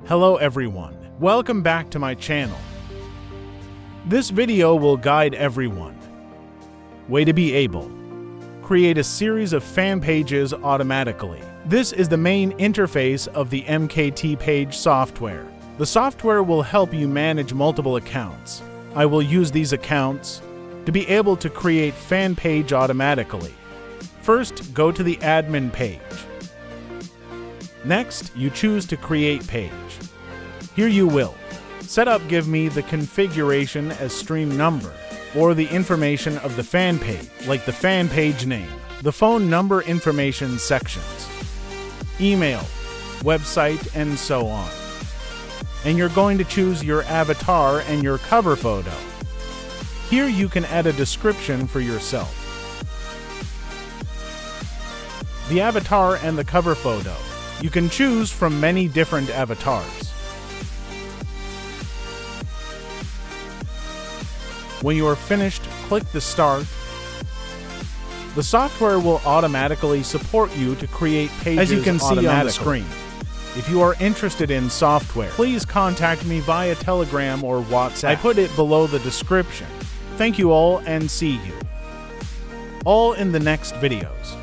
Hello everyone, welcome back to my channel. This video will guide everyone. Way to be able. Create a series of fan pages automatically. This is the main interface of the MKT Page software. The software will help you manage multiple accounts. I will use these accounts to be able to create fan page automatically. First, go to the admin page. Next, you choose to create page. Here you will. Setup give me the configuration as stream number, or the information of the fan page, like the fan page name, the phone number information sections, email, website, and so on. And you're going to choose your avatar and your cover photo. Here you can add a description for yourself. The avatar and the cover photo. You can choose from many different avatars. When you are finished, click the Start. The software will automatically support you to create pages as you can see on the screen. If you are interested in software, please contact me via Telegram or WhatsApp. I put it below the description. Thank you all and see you all in the next videos.